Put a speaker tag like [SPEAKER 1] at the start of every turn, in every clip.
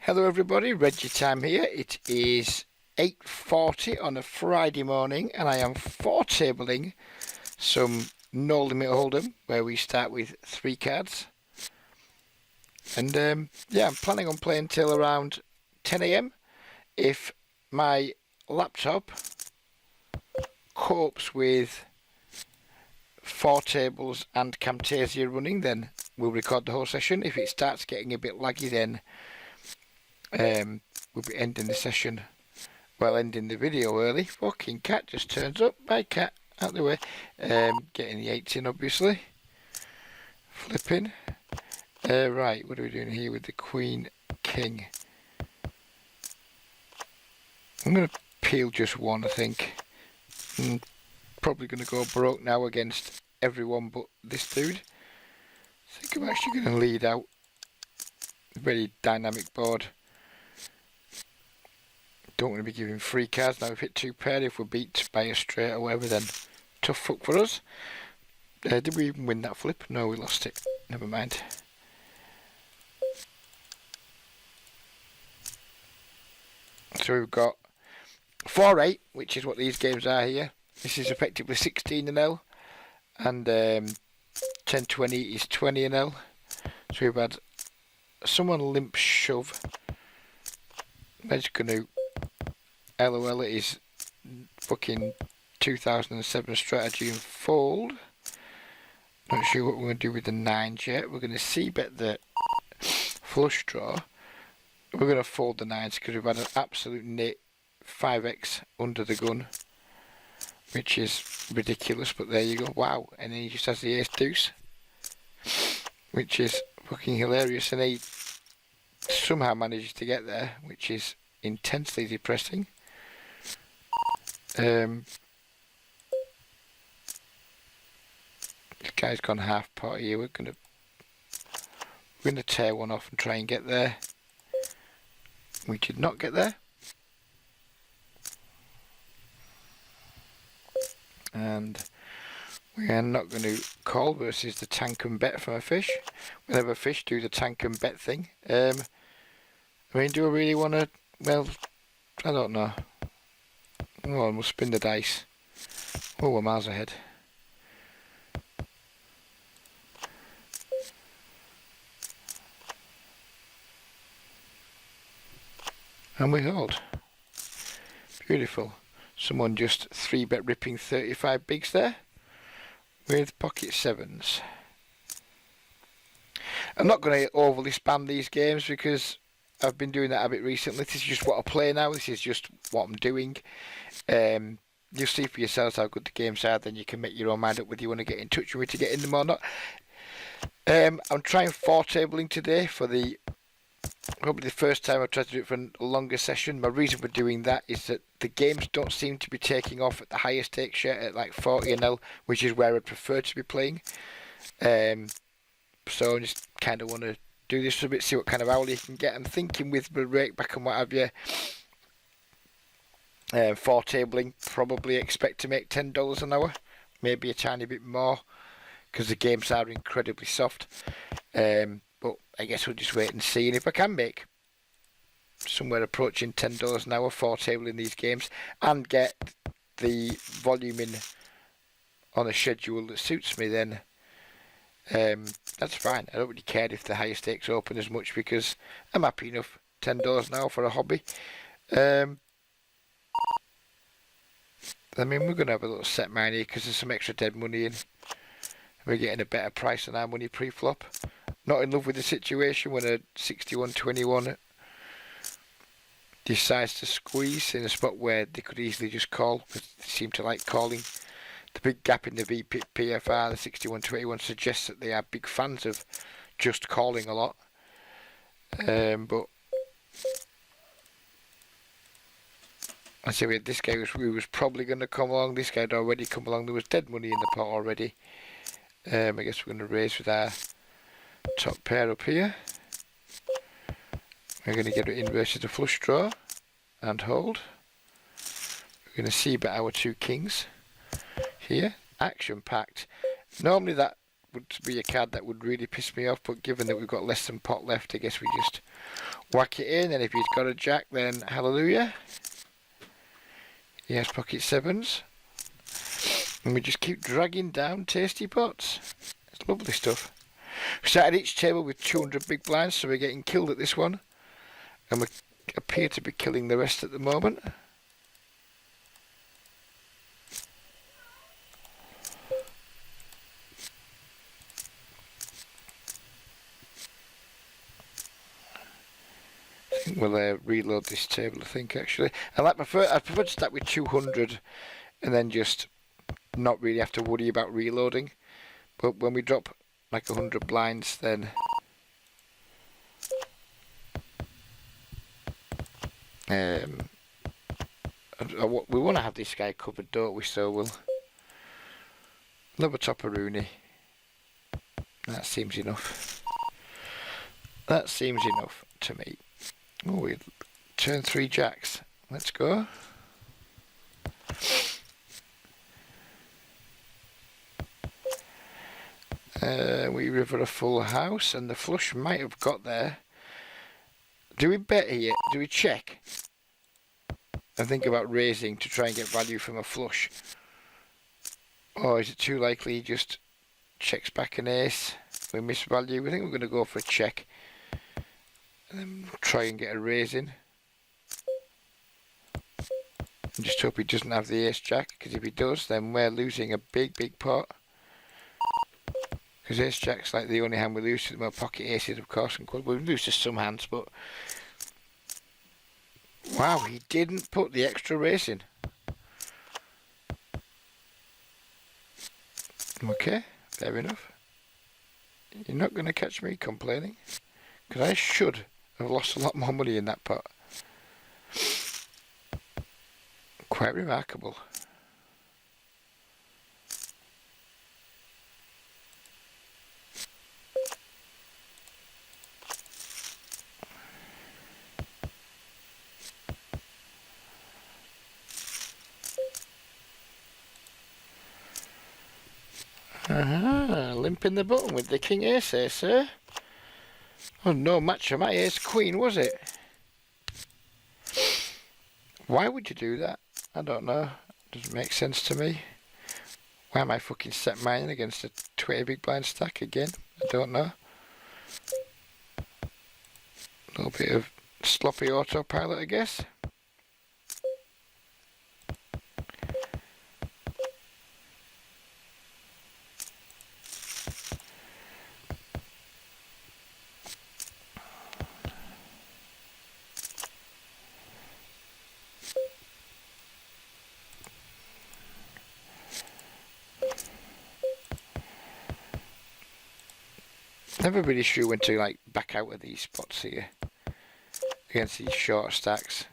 [SPEAKER 1] Hello everybody, Reggie Time here. It is 8:40 on a Friday morning and I am four-tabling some No Limit Hold'em where we start with 3 cards. And yeah, I'm planning on playing till around 10 AM. If my laptop copes with 4 tables and Camtasia running, then we'll record the whole session. If it starts getting a bit laggy, then we'll be ending the session, well, ending the video early. Fucking cat just turns up. Bye cat, out the way. Getting the 8s in, obviously. Flipping. Right, what are we doing here with the Queen King? I'm going to peel just one, I think. I'm probably going to go broke now against everyone but this dude. I think I'm actually going to lead out. Very dynamic board. Don't want to be giving free cards. Now we've hit 2 pair. If we're beat by a straight or whatever, then tough fuck for us. Did we even win that flip? No, we lost it. Never mind. So we've got 4-8, which is what these games are here. This is effectively 16-0, and 10-20 is 20-0. So we've had someone limp shove. Edge Canoe. LOL, it is fucking 2007 strategy and fold. Not sure what we're going to do with the 9s yet. We're going to c-bet the flush draw. We're going to fold the 9s because we've had an absolute nit 5x under the gun, which is ridiculous, but there you go. Wow. And then he just has the ace deuce, which is fucking hilarious, and he somehow manages to get there, which is intensely depressing. This guy's gone half pot here. We're gonna tear one off and try and get there. We did not get there. And we are not going to call versus the tank and bet from a fish. Whenever fish do the tank and bet thing. I mean, do I really want to? Well, I don't know. Oh, we'll spin the dice. Oh, we're miles ahead. And we hold. Beautiful. Someone just 3-bet ripping 35 bigs there with pocket 7s. I'm not going to overly spam these games because I've been doing that a bit recently. This is just what I play now. This is just what I'm doing. You'll see for yourselves how good the games are. Then you can make your own mind up whether you want to get in touch with me to get in them or not. I'm trying 4-tabling today for probably the first time I've tried to do it for a longer session. My reason for doing that is that the games don't seem to be taking off at the highest stake yet at like 40-0, which is where I'd prefer to be playing. So I just kind of want to do this for a bit, see what kind of owl you can get. I'm thinking with the rake back and what have you, 4-tabling, probably expect to make $10 an hour, maybe a tiny bit more, because the games are incredibly soft. But I guess we'll just wait and see. And if I can make somewhere approaching $10 an hour 4-tabling these games and get the volume in on a schedule that suits me, then that's fine. I don't really care if the higher stakes open as much because I'm happy enough. $10 an hour for a hobby. I mean, we're going to have a little set mine here because there's some extra dead money in. We're getting a better price than our money pre-flop. Not in love with the situation when a 61-21 decides to squeeze in a spot where they could easily just call, because they seem to like calling. The big gap in the PFR, the 61-21, suggests that they are big fans of just calling a lot. But I say we had this guy who was probably going to come along. This guy had already come along. There was dead money in the pot already. I guess we're going to raise with our top pair up here. We're going to get it in versus the flush draw and hold. We're going to c-bet our 2 kings here. Action packed. Normally that would be a card that would really piss me off, but given that we've got less than pot left, I guess we just Whack it in, and if he's got a jack, then hallelujah. He has pocket sevens. And we just keep dragging down tasty pots. It's lovely stuff. We started each table with 200 big blinds, so we're getting killed at this one. And we appear to be killing the rest at the moment. I think we'll reload this table, I think, actually. I prefer to start with 200 and then just not really have to worry about reloading. But when we drop like 100 blinds, then we want to have this guy covered, don't we? So we'll lower top of Rooney. That seems enough. That seems enough to me. Oh, we turn 3 jacks. Let's go. We river a full house, and the flush might have got there. Do we bet here? Do we check? And think about raising to try and get value from a flush? Or is it too likely he just checks back an ace? We miss value. I think we're going to go for a check. And then try and get a raise in. And just hope he doesn't have the ace jack, because if he does, then we're losing a big pot. Because ace jack's like the only hand we lose to them. Well, pocket aces, of course, and quad. We lose to some hands, but wow, he didn't put the extra race in. Okay, fair enough. You're not going to catch me complaining, because I should have lost a lot more money in that pot. Quite remarkable. Limping the button with the king ace there, sir. Oh, no match for my ace queen, was it? Why would you do that? I don't know. Doesn't make sense to me. Why am I fucking set mine against a 20 big blind stack again? I don't know. A little bit of sloppy autopilot, I guess. Never really sure when to like back out of these spots here against these short stacks.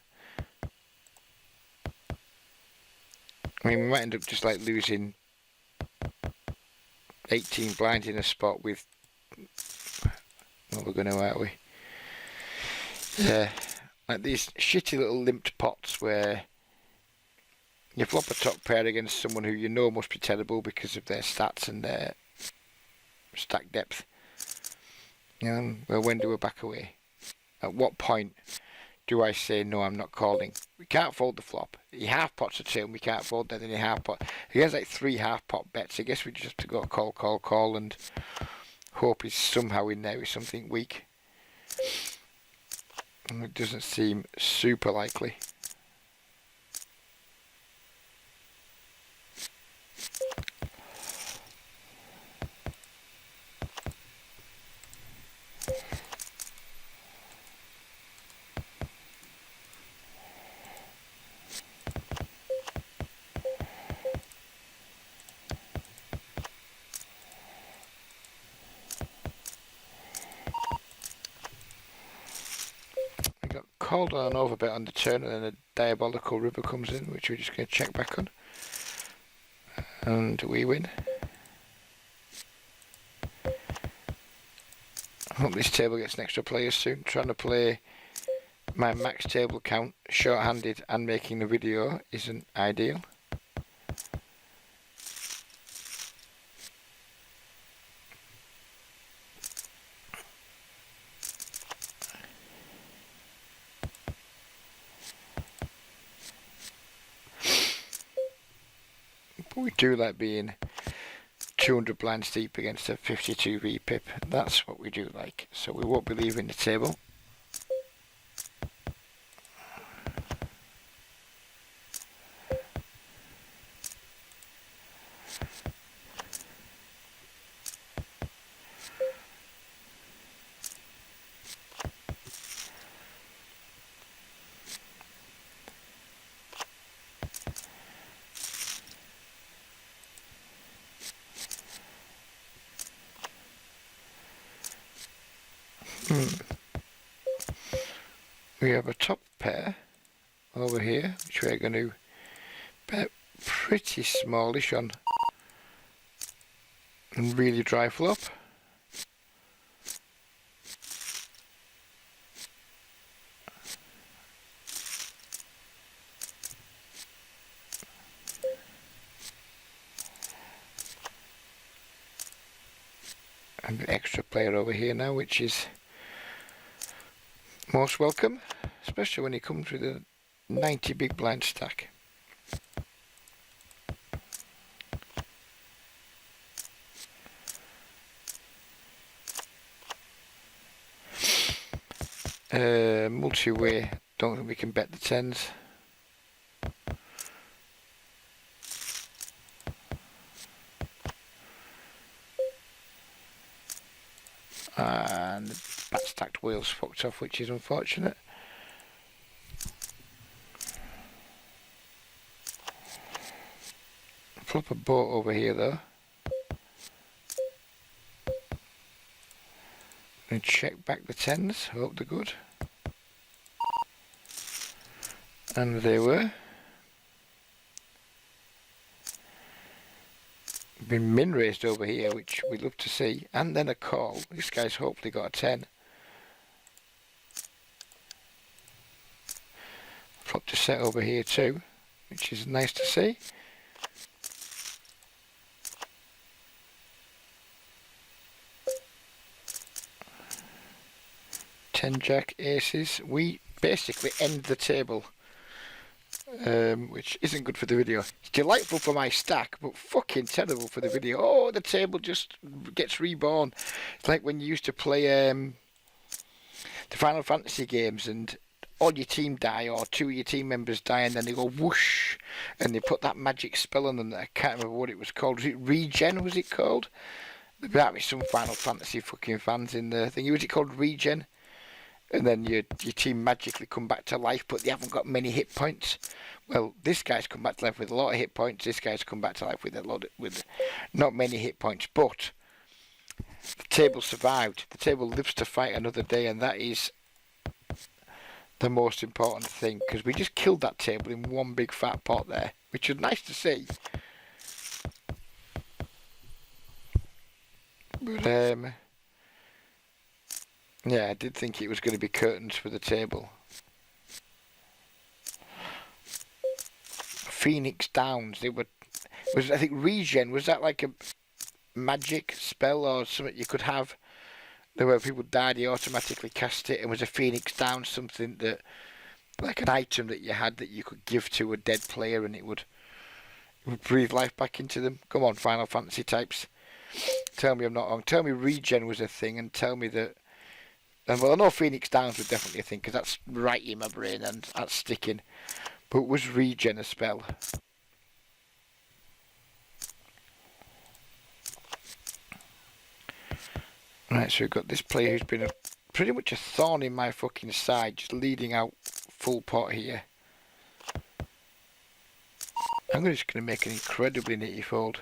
[SPEAKER 1] I mean, we might end up just like losing 18 blinds in a spot with what we're going to, aren't we? Yeah, like these shitty little limped pots where you flop a top pair against someone who you know must be terrible because of their stats and their stack depth. Well, when do we back away? At what point do I say, no, I'm not calling? We can't fold the flop. He half pots a turn, we can't fold that in a half pot. He has like 3 half pot bets. I guess we just have to go call and hope he's somehow in there with something weak. And it doesn't seem super likely. Called on an overbet on the turn, and then a diabolical river comes in, which we're just going to check back on. And we win. I hope this table gets an extra player soon. Trying to play my max table count short-handed and making the video isn't ideal. But we do like being 200 blinds deep against a 52 VPIP. That's what we do like. So we won't be leaving the table. We have a top pair over here, which we're going to bet pretty smallish on and really dry flop. And an extra player over here now, which is most welcome, especially when he comes with a 90 big blind stack. Multi-way, don't think we can bet the 10s. And the back stacked wheels fucked off, which is unfortunate. Flop a boat over here though. And check back the 10s, hope they're good. And they were. Been min raised over here, which we'd love to see, and then a call. This guy's hopefully got a 10. Flopped a set over here too, which is nice to see. Ten jack aces. We basically end the table. Which isn't good for the video. It's delightful for my stack, but fucking terrible for the video. Oh, the table just gets reborn. It's like when you used to play the Final Fantasy games and all your team die, or two of your team members die, and then they go whoosh, and they put that magic spell on them that I can't remember what it was called. Was it Regen, was it called? There might be some Final Fantasy fucking fans in the thing. Was it called Regen? And then your team magically come back to life, but they haven't got many hit points. Well, this guy's come back to life with a lot of hit points. This guy's come back to life with with not many hit points. But the table survived. The table lives to fight another day, and that is the most important thing, because we just killed that table in one big fat pot there, which was nice to see. But yeah, I did think it was going to be curtains for the table. Phoenix Downs. I think Regen, was that like a magic spell or something you could have? Where people died, you automatically cast it, and was a Phoenix Downs something that, like an item that you had that you could give to a dead player, and it would breathe life back into them? Come on, Final Fantasy types. Tell me I'm not wrong. Tell me Regen was a thing, and tell me that. And well, I know Phoenix Downs was definitely a thing, because that's right in my brain and that's sticking. But was Regen a spell? Right, so we've got this player who's been pretty much a thorn in my fucking side, just leading out full pot here. I'm just going to make an incredibly nitty fold.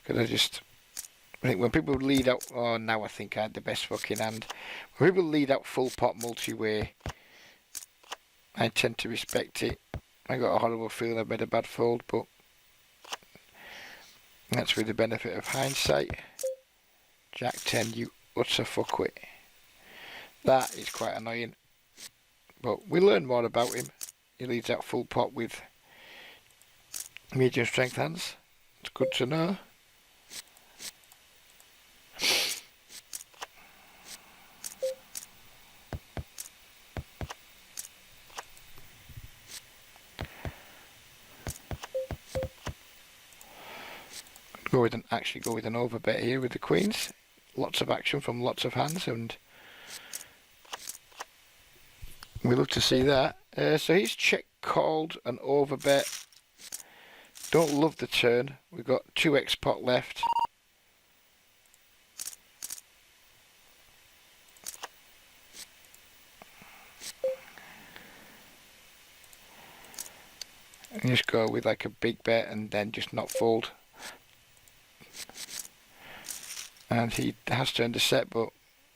[SPEAKER 1] Because I think when people lead out, oh, now I think I had the best fucking hand. When people lead out full pot multi-way, I tend to respect it. I got a horrible feeling I've made a bad fold, but that's with the benefit of hindsight. Jack 10, you utter fuckwit. That is quite annoying. But we learn more about him. He leads out full pot with medium strength hands. It's good to know. Actually go with an overbet here with the queens. Lots of action from lots of hands, and we love to see that. So he's check called an overbet. Don't love the turn. We've got 2x pot left. And just go with like a big bet and then just not fold. And he has turned a set, but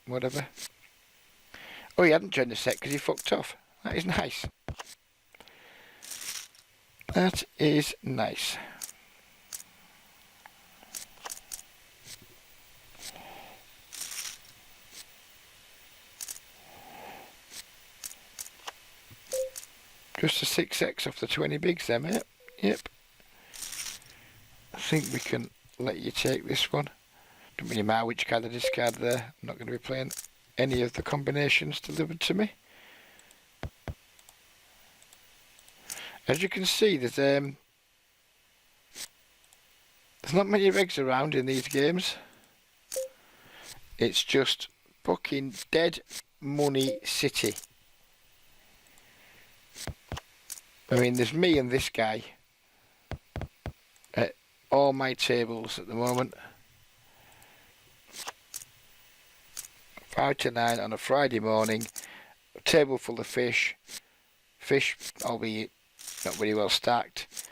[SPEAKER 1] whatever. Oh, he hadn't turned a set because he fucked off. That is nice. That is nice. Just a 6x off the 20 bigs there, mate. Yep. I think we can let you take this one. Don't really matter which card I discard there. I'm not going to be playing any of the combinations delivered to me. As you can see, there's not many regs around in these games. It's just fucking dead money city. I mean, there's me and this guy at all my tables at the moment. 5 to 9 on a Friday morning. A table full of fish. Fish, albeit not very well stacked.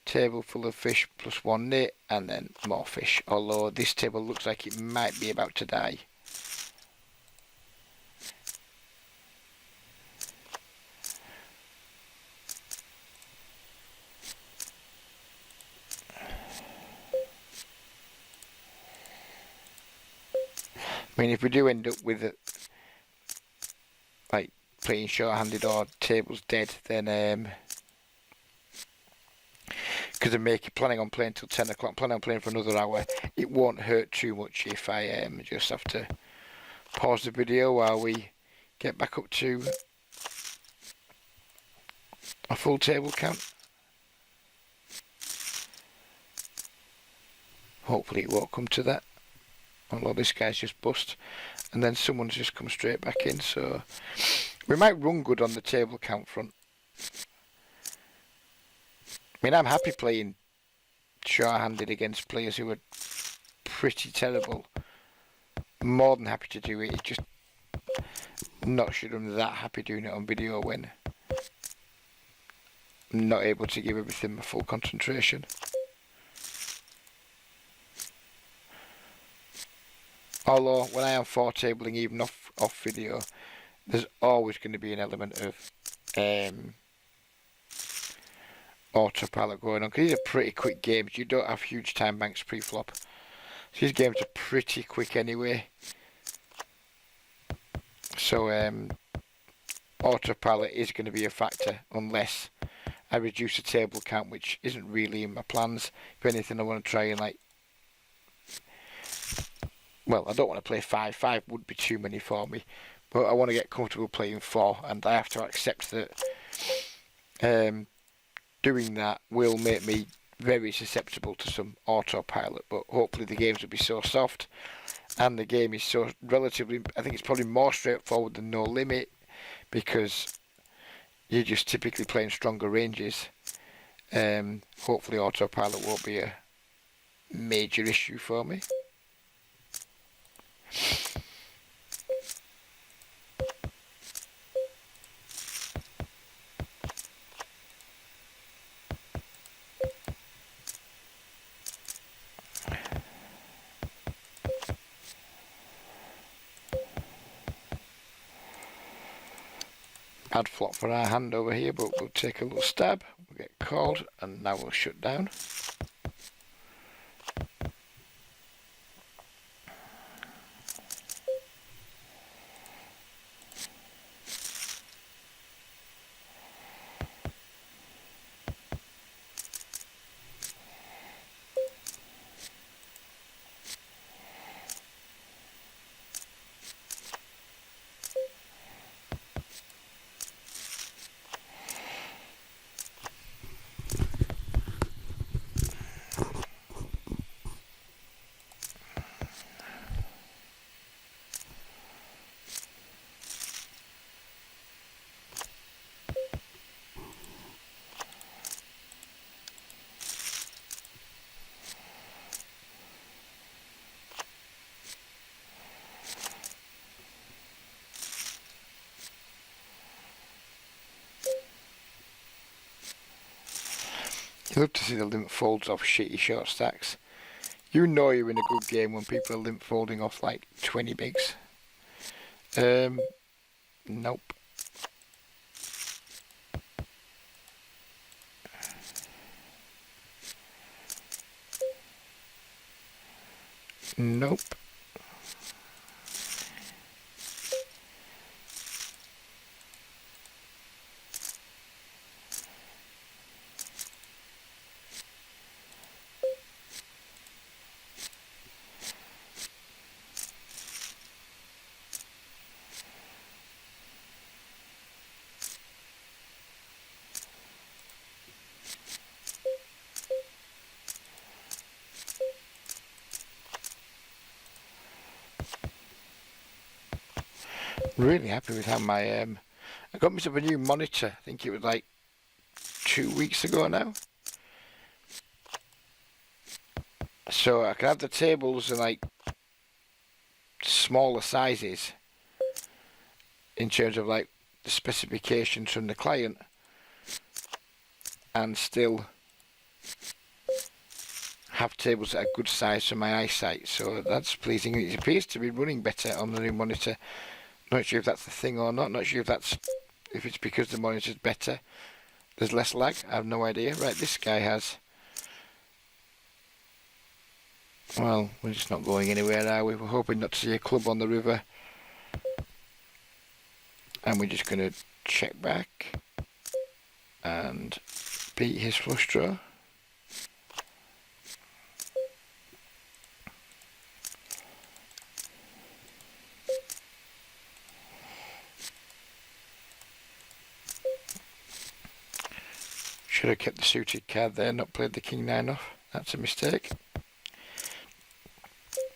[SPEAKER 1] Table full of fish plus 1 nit, and then more fish. Although this table looks like it might be about to die. I mean, if we do end up with it, like playing short-handed or tables dead, then because I'm planning on playing till 10 o'clock, planning on playing for another hour, it won't hurt too much if I just have to pause the video while we get back up to a full table count. Hopefully it won't come to that. Although this guy's just bust, and then someone's just come straight back in, so we might run good on the table count front. I mean, I'm happy playing short-handed against players who are pretty terrible. More than happy to do it. It's just not sure I'm that happy doing it on video when I'm not able to give everything my full concentration. Although, when I am four-tabling, even off video, there's always going to be an element of autopilot going on. Because these are pretty quick games. You don't have huge time banks pre-flop. So these games are pretty quick anyway. So, autopilot is going to be a factor, unless I reduce the table count, which isn't really in my plans. If anything, I want to try and well, I don't want to play 5. 5 would be too many for me. But I want to get comfortable playing 4. And I have to accept that doing that will make me very susceptible to some autopilot. But hopefully the games will be so soft. And the game is so relatively... I think it's probably more straightforward than No Limit. Because you're just typically playing stronger ranges. Hopefully autopilot won't be a major issue for me. Bad flop for our hand over here, but we'll take a little stab. We'll get called, and now we'll shut down. love to see the limp folds off shitty short stacks. You know you're in a good game when people are limp folding off like 20 bigs. Nope. Nope. Really happy with how my I got myself a new monitor. I think it was like 2 weeks ago now. So I can have the tables in like smaller sizes in terms of like the specifications from the client, and still have tables that are good size for my eyesight. So that's pleasing. It appears to be running better on the new monitor. Not sure if that's the thing or not. Not sure if it's because the monitor's better. There's less lag. I have no idea. Right, this guy has. Well, we're just not going anywhere, are we? We're hoping not to see a club on the river. And we're just going to check back and beat his flush draw. Should have kept the suited card there, not played the king 9 off. That's a mistake.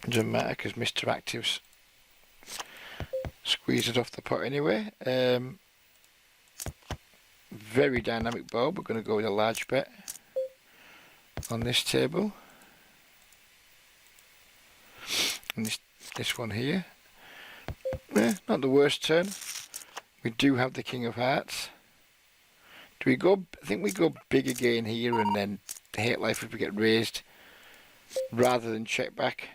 [SPEAKER 1] Doesn't matter because Mr. Active's squeezed it off the pot anyway. Very dynamic board. We're going to go with a large bet on this table. And this one here. Not the worst turn. We do have the King of Hearts. Do we go? I think we go big again here and then hate life if we get raised rather than check back.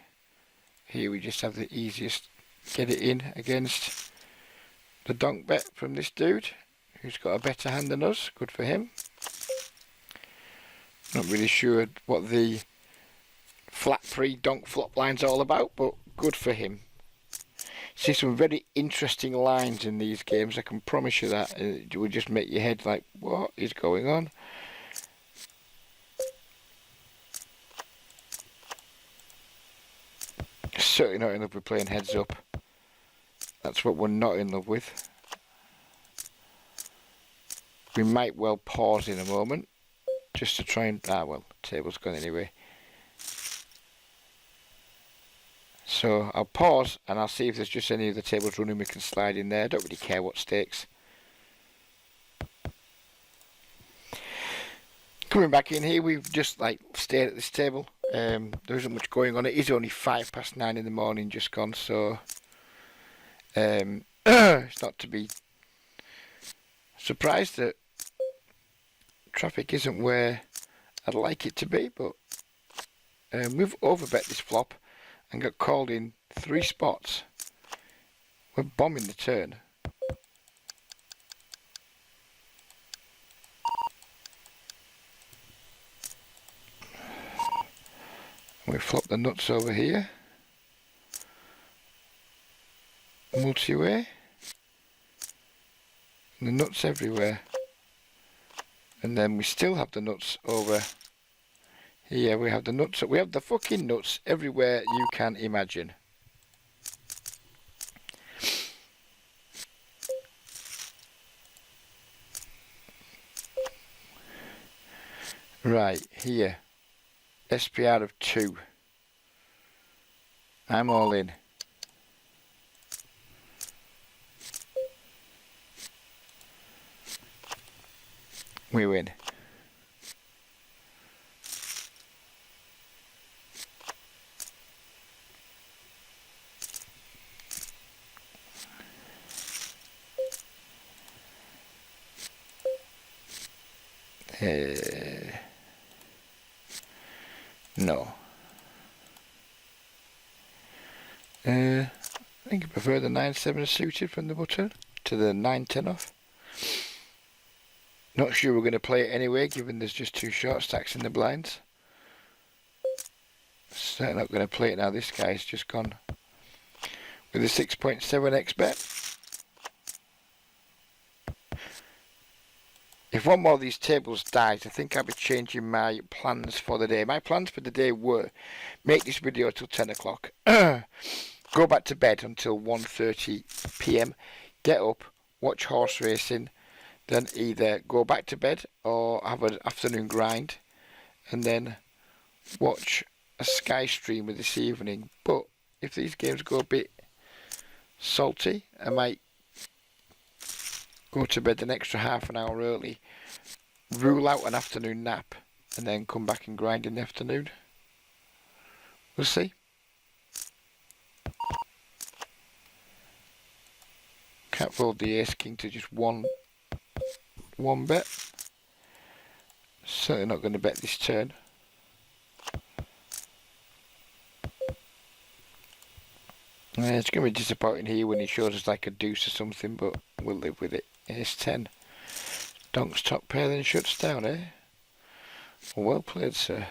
[SPEAKER 1] Here we just have the easiest get it in against the donk bet from this dude who's got a better hand than us. Good for him. Not really sure what the flat pre-donk flop line's all about, but good for him. See some very interesting lines in these games, I can promise you that. It will just make your head like, what is going on? Certainly not in love with playing heads up. That's what we're not in love with. We might well pause in a moment just to try and... well, table's gone anyway. So I'll pause and I'll see if there's just any of the tables running we can slide in there. I don't really care what stakes. Coming back in here, we've just like stayed at this table. There isn't much going on. It is only 9:05 in the morning just gone, so it's not to be surprised that traffic isn't where I'd like it to be, but we've overbet this flop and got called in 3 spots. We're bombing the turn. We flop the nuts over here. Multi-way. And the nuts everywhere. And then we still have the nuts over here. We have the nuts. We have the fucking nuts everywhere you can imagine. Right, here. SPR of 2. I'm all in. We win. No. I think I prefer the 9-7 suited from the button to the 9-10 off. Not sure we're going to play it anyway, given there's just 2 short stacks in the blinds. Certainly not going to play it now. This guy's just gone with a 6.7x bet. If one more of these tables dies, I think I'll be changing my plans for the day. My plans for the day were make this video till 10 o'clock, go back to bed until 1:30 PM, get up, watch horse racing, then either go back to bed or have an afternoon grind, and then watch a Sky streamer this evening. But if these games go a bit salty, I might go to bed an extra half an hour early, rule out an afternoon nap, and then come back and grind in the afternoon. We'll see. Can't fold the ace king to just one bet. Certainly not going to bet this turn. It's going to be disappointing here when he shows us like a deuce or something, but we'll live with it. Ace 10. Donks top pair, then shuts down, eh? Well played, sir.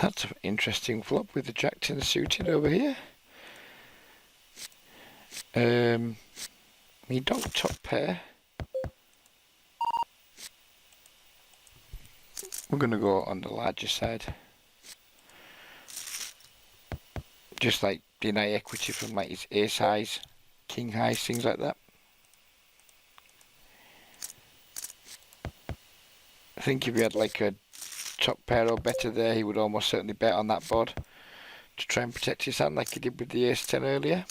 [SPEAKER 1] That's an interesting flop with the Jack 10 suited over here. Me donk top pair. We're going to go on the larger side. Just like deny equity from like his ace highs, king highs, things like that. I think if he had like a top pair or better there, he would almost certainly bet on that board to try and protect his hand like he did with the ace 10 earlier.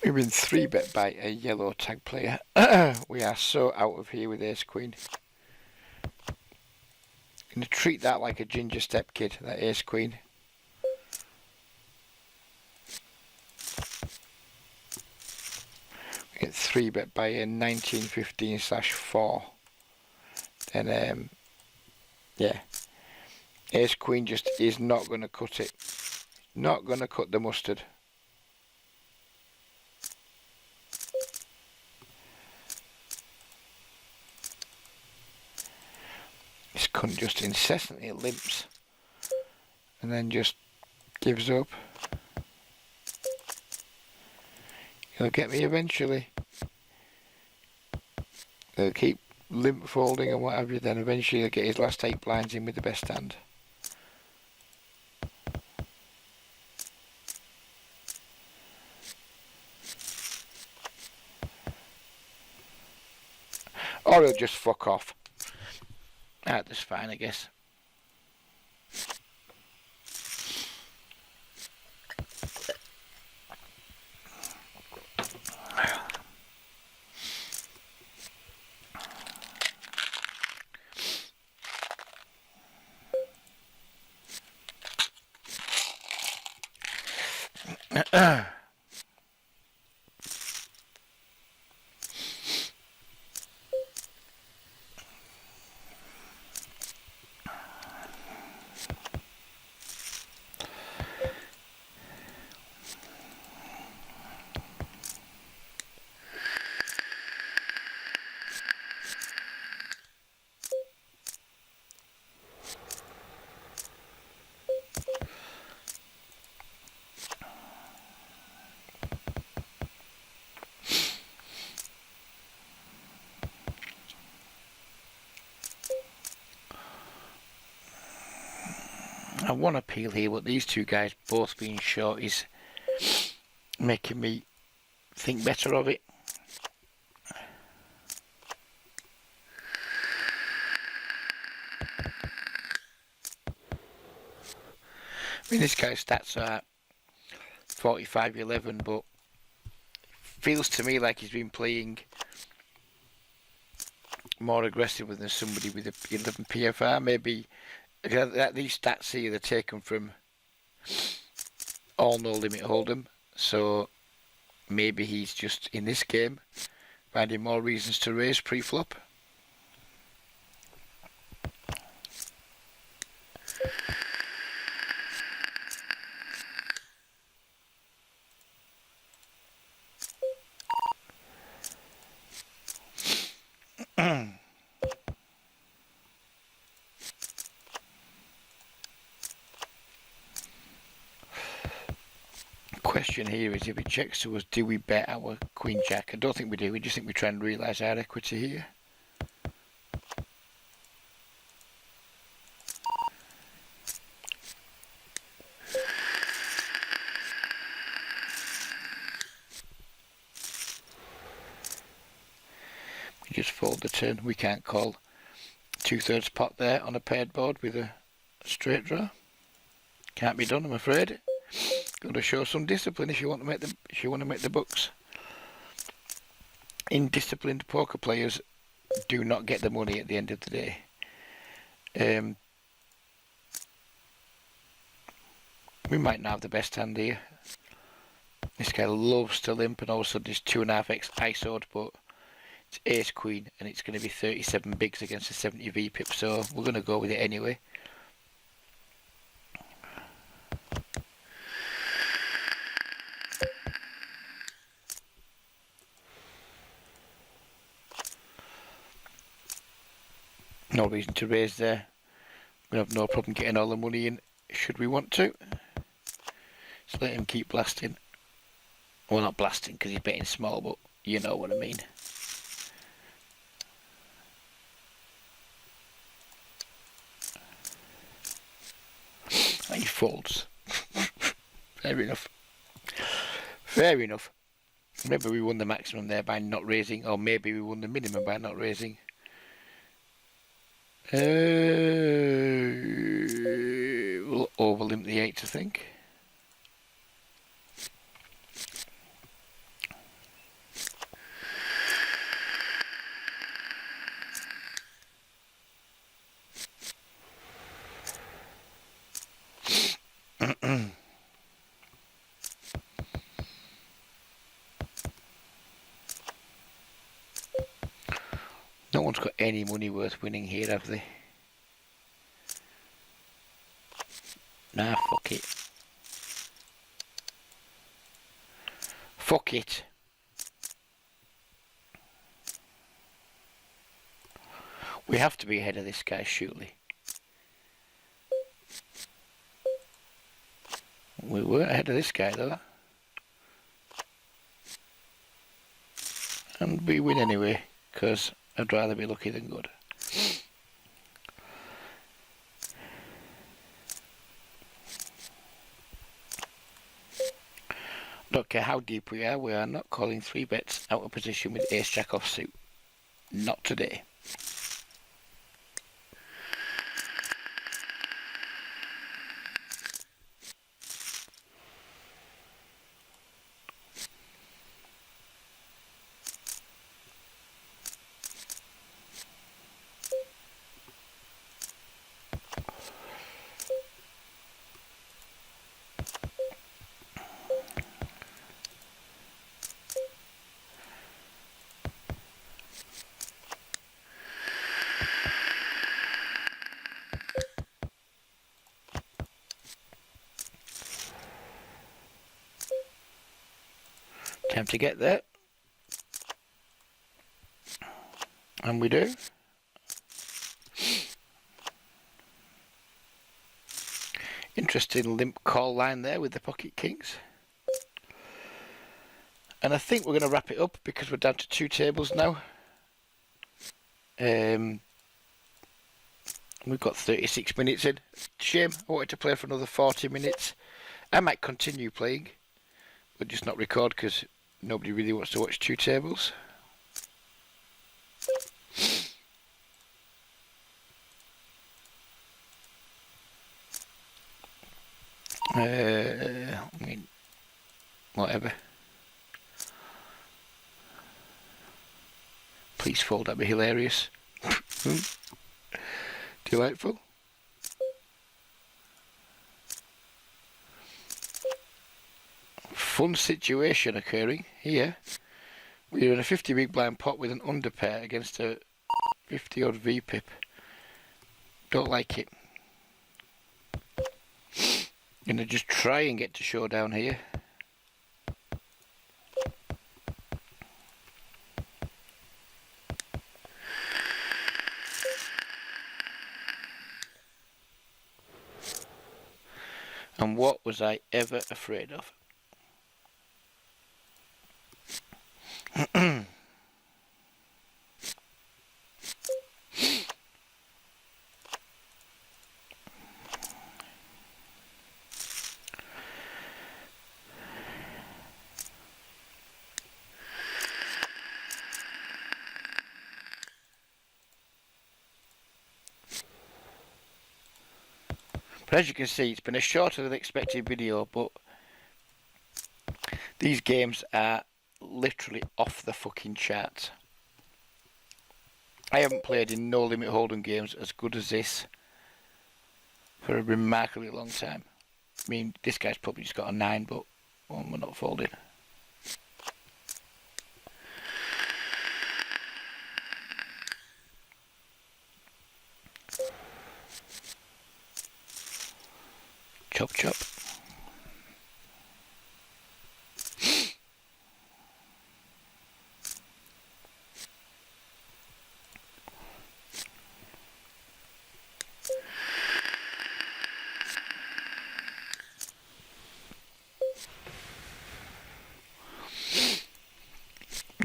[SPEAKER 1] We've been 3-bet by a yellow tag player. We are so out of here with ace queen. Gonna treat that like a ginger step kid, that ace queen. We get 3-bet by a 1915/4. Then yeah, ace queen just is not gonna cut it. Not gonna cut the mustard. This cunt just incessantly limps and then just gives up. He'll get me eventually. They'll keep limp folding and what have you, then eventually he'll get his last 8 blinds in with the best hand. Or he'll just fuck off. That's fine, I guess. one appeal here, but these two guys both being short is making me think better of it. I mean, this guy's stats are 45-11, but feels to me like he's been playing more aggressive than somebody with a 11 PFR. Maybe these stats here, they're taken from All No Limit Hold'em, so maybe he's just in this game finding more reasons to raise pre-flop. Question here is, if it checks to us, do we bet our Queen Jack? I don't think we do. We just think we try and realise our equity here. We just fold the turn. We can't call 2/3 pot there on a paired board with a straight draw. Can't be done, I'm afraid. Got to show some discipline if you want to make the bucks. Indisciplined poker players do not get the money at the end of the day. We might not have the best hand here. This guy loves to limp, and also there's 2.5x ISO'd, but it's ace queen and it's going to be 37 bigs against a 70 VPIP, so we're going to go with it anyway. No reason to raise there. We have no problem getting all the money in should we want to. So let him keep blasting. Well, not blasting because he's betting small, but you know what I mean. And he folds. Fair enough. Fair enough. Maybe we won the maximum there by not raising, or maybe we won the minimum by not raising. We'll overlimp the 8, I think. No one's got any money worth winning here, have they? Nah, fuck it. Fuck it. We have to be ahead of this guy, surely. We were ahead of this guy, though. And we win anyway, because I'd rather be lucky than good. Don't care how deep we are not calling 3 bets out of position with ace jack offsuit. Not today. Time to get there. And we do. Interesting limp call line there with the pocket kings. And I think we're going to wrap it up because we're down to 2 tables now. We've got 36 minutes in. Shame, I wanted to play for another 40 minutes. I might continue playing, but just not record because nobody really wants to watch two tables. I mean, whatever. Please fold, that'd be hilarious. Delightful. Fun situation occurring here. We're in a 50 big blind pot with an underpair against a 50 odd VPIP. Don't like it. Gonna just try and get to showdown here. And what was I ever afraid of? But as you can see, it's been a shorter than expected video, but these games are literally off the fucking charts. I haven't played in no limit hold'em games as good as this for a remarkably long time. I mean, this guy's probably just got a 9, but well, we're not folding. Chop chop.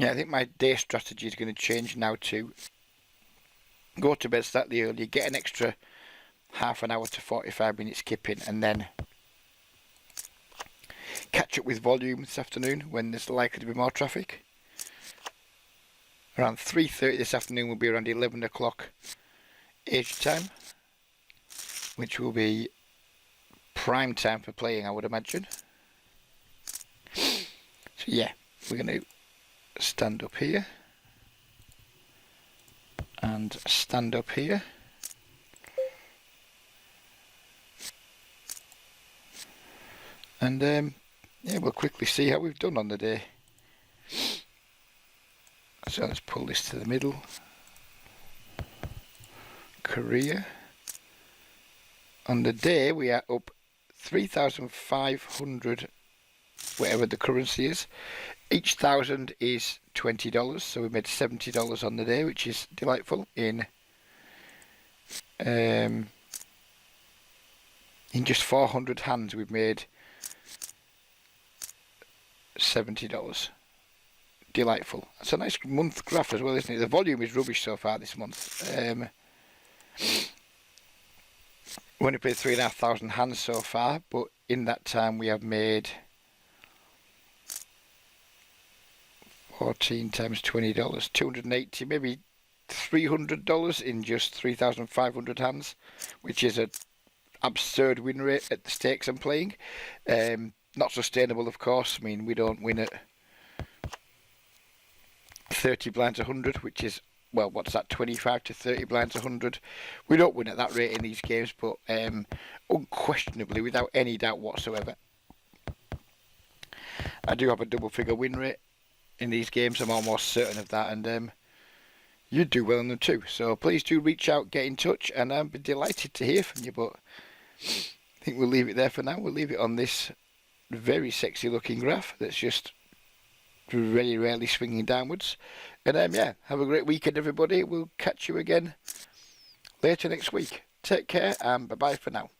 [SPEAKER 1] Yeah, I think my day strategy is going to change now to go to bed slightly early, get an extra half an hour to 45 minutes skipping, and then catch up with volume this afternoon when there's likely to be more traffic. Around 3:30 this afternoon will be around 11 o'clock Asia time, which will be prime time for playing, I would imagine. So yeah, we're going to stand up here and stand up here. And yeah, we'll quickly see how we've done on the day. So let's pull this to the middle. Korea. On the day we are up 3,500, whatever the currency is. Each 1,000 is $20, so we made $70 on the day, which is delightful. In just 400 hands, we've made $70. Delightful. It's a nice month graph as well, isn't it? The volume is rubbish so far this month. We only played 3,500 hands so far, but in that time we have made 14 times $20, $280, maybe $300 in just 3,500 hands, which is an absurd win rate at the stakes I'm playing. Not sustainable, of course. I mean, we don't win at 30 blinds 100, which is, well, what's that, 25 to 30 blinds 100. We don't win at that rate in these games, but unquestionably, without any doubt whatsoever, I do have a double figure win rate in these games. I'm almost certain of that, and you do well in them too. So please do reach out, get in touch, and I'd be delighted to hear from you. But I think we'll leave it there for now. We'll leave it on this very sexy looking graph that's just very rarely swinging downwards. And yeah, have a great weekend, everybody. We'll catch you again later next week. Take care, and bye bye for now.